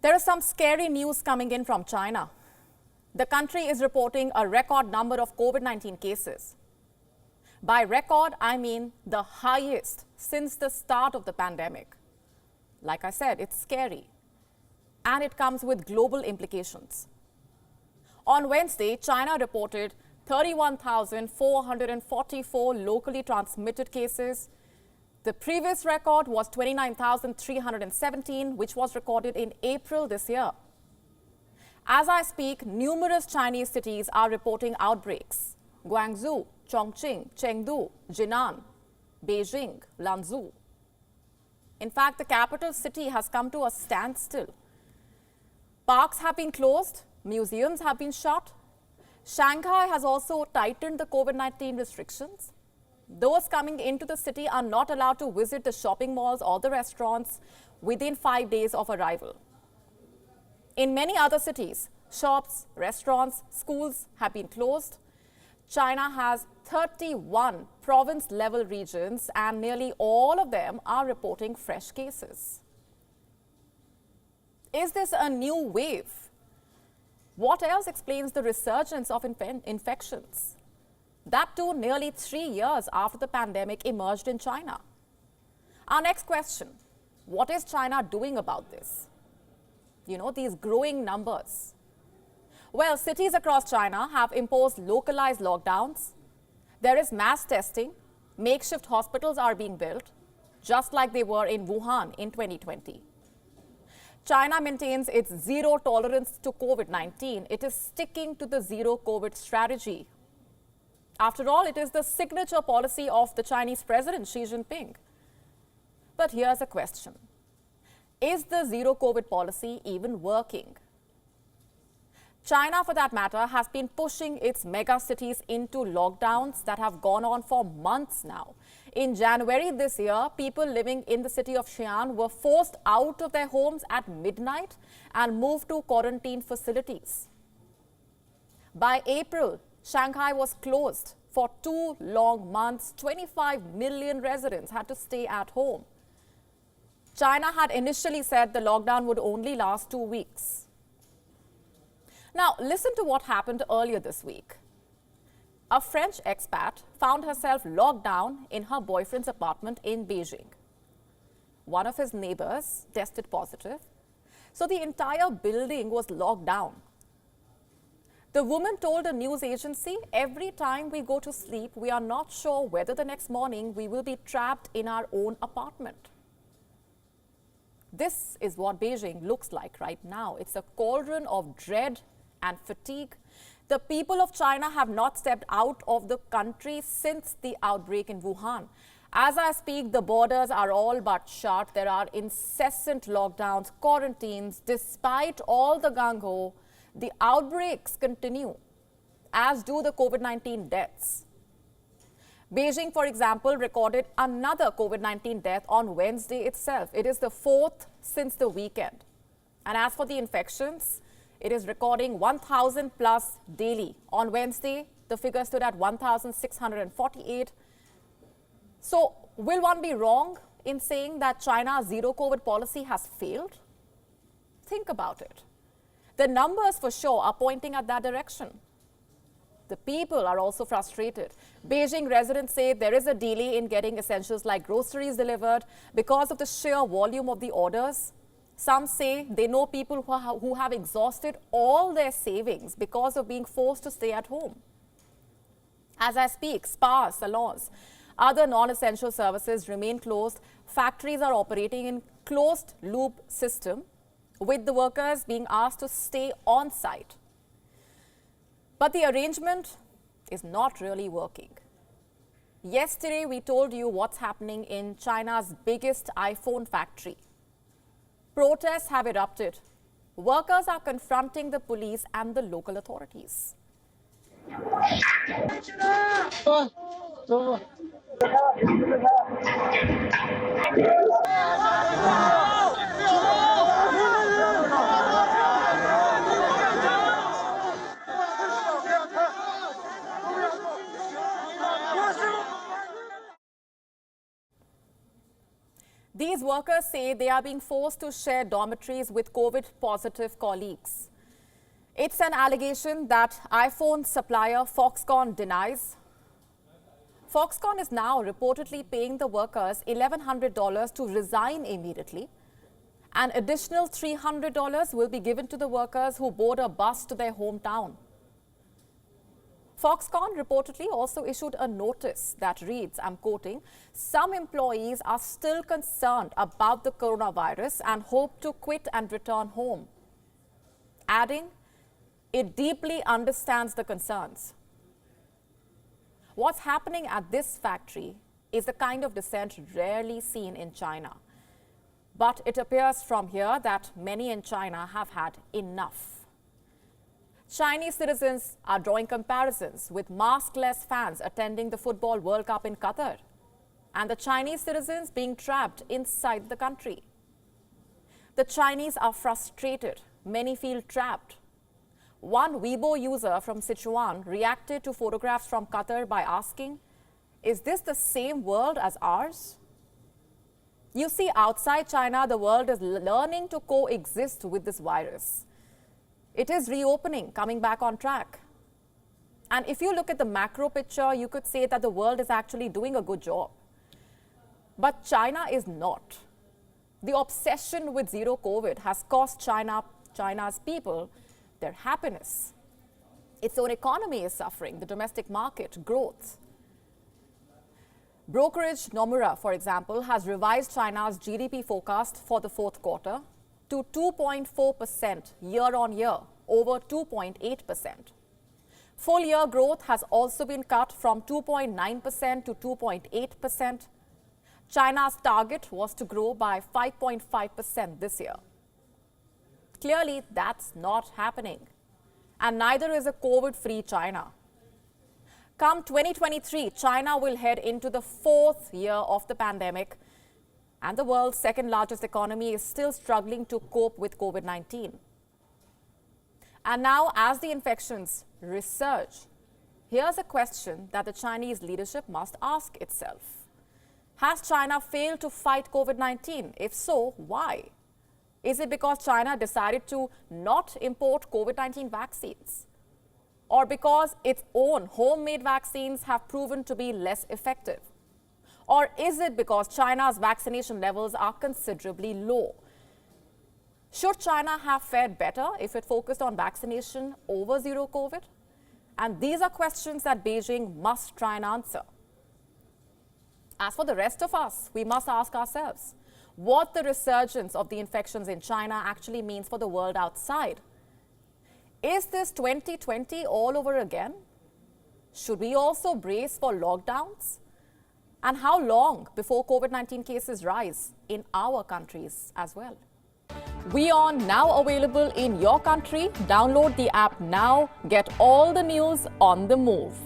There is some scary news coming in from China. The country is reporting a record number of COVID-19 cases. By record, I mean the highest since the start of the pandemic. Like I said, it's scary, and it comes with global implications. On Wednesday, China reported 31,444 locally transmitted cases. The previous record was 29,317, which was recorded in April this year. As I speak, numerous Chinese cities are reporting outbreaks: Guangzhou, Chongqing, Chengdu, Jinan, Beijing, Lanzhou. In fact, the capital city has come to a standstill. Parks have been closed, museums have been shut. Shanghai has also tightened the COVID-19 restrictions. Those coming into the city are not allowed to visit the shopping malls or the restaurants within 5 days of arrival. In many other cities, shops, restaurants, schools have been closed. China has 31 province-level regions, and nearly all of them are reporting fresh cases. Is this a new wave? What else explains the resurgence of infections? That too nearly 3 years after the pandemic emerged in China. Our next question: what is China doing about this? These growing numbers. Well, cities across China have imposed localized lockdowns. There is mass testing. Makeshift hospitals are being built, just like they were in Wuhan in 2020. China maintains its zero tolerance to COVID-19. It is sticking to the zero COVID strategy. After all, it is the signature policy of the Chinese President Xi Jinping. But here's a question: is the zero COVID policy even working? China, for that matter, has been pushing its mega cities into lockdowns that have gone on for months now. In January this year, people living in the city of Xi'an were forced out of their homes at midnight and moved to quarantine facilities. By April, Shanghai was closed for 2 long months. 25 million residents had to stay at home. China had initially said the lockdown would only last 2 weeks. Now, listen to what happened earlier this week. A French expat found herself locked down in her boyfriend's apartment in Beijing. One of his neighbors tested positive, so the entire building was locked down. The woman told a news agency, "Every time we go to sleep, we are not sure whether the next morning we will be trapped in our own apartment." This is what Beijing looks like right now. It's a cauldron of dread and fatigue. The people of China have not stepped out of the country since the outbreak in Wuhan. As I speak, the borders are all but shut. There are incessant lockdowns, quarantines. Despite all the gung-ho, the outbreaks continue, as do the COVID-19 deaths. Beijing, for example, recorded another COVID-19 death on Wednesday itself. It is the 4th since the weekend. And as for the infections, it is recording 1,000 plus daily. On Wednesday, the figure stood at 1,648. So, will one be wrong in saying that China's zero COVID policy has failed? Think about it. The numbers for sure are pointing at that direction. The people are also frustrated. Beijing residents say there is a delay in getting essentials like groceries delivered because of the sheer volume of the orders. Some say they know people who have exhausted all their savings because of being forced to stay at home. As I speak, spas, salons, other non-essential services remain closed. Factories are operating in closed-loop system, with the workers being asked to stay on site. But the arrangement is not really working. Yesterday, we told you what's happening in China's biggest iPhone factory. Protests have erupted. Workers are confronting the police and the local authorities. These workers say they are being forced to share dormitories with COVID-positive colleagues. It's an allegation that iPhone supplier Foxconn denies. Foxconn is now reportedly paying the workers $1,100 to resign immediately. An additional $300 will be given to the workers who board a bus to their hometown. Foxconn reportedly also issued a notice that reads, I'm quoting, "Some employees are still concerned about the coronavirus and hope to quit and return home," adding, it deeply understands the concerns. What's happening at this factory is the kind of dissent rarely seen in China. But it appears from here that many in China have had enough. Chinese citizens are drawing comparisons with maskless fans attending the Football World Cup in Qatar and the Chinese citizens being trapped inside the country. The Chinese are frustrated. Many feel trapped. One Weibo user from Sichuan reacted to photographs from Qatar by asking, "Is this the same world as ours?" You see, outside China, the world is learning to coexist with this virus. It is reopening, coming back on track. And if you look at the macro picture, you could say that the world is actually doing a good job. But China is not. The obsession with zero COVID has cost China's people their happiness. Its own economy is suffering, the domestic market, growth. Brokerage Nomura, for example, has revised China's GDP forecast for the fourth quarter to 2.4% year-on-year, over 2.8%. Full-year growth has also been cut from 2.9% to 2.8%. China's target was to grow by 5.5% this year. Clearly, that's not happening. And neither is a COVID-free China. Come 2023, China will head into the fourth year of the pandemic, and the world's second largest economy is still struggling to cope with COVID-19. And now, as the infections resurge, here's a question that the Chinese leadership must ask itself. Has China failed to fight COVID-19? If so, why? Is it because China decided to not import COVID-19 vaccines? Or because its own homemade vaccines have proven to be less effective? Or is it because China's vaccination levels are considerably low? Should China have fared better if it focused on vaccination over zero COVID? And these are questions that Beijing must try and answer. As for the rest of us, we must ask ourselves what the resurgence of the infections in China actually means for the world outside. Is this 2020 all over again? Should we also brace for lockdowns? And how long before COVID-19 cases rise in our countries as well? WION now available in your country. Download the app now. Get all the news on the move.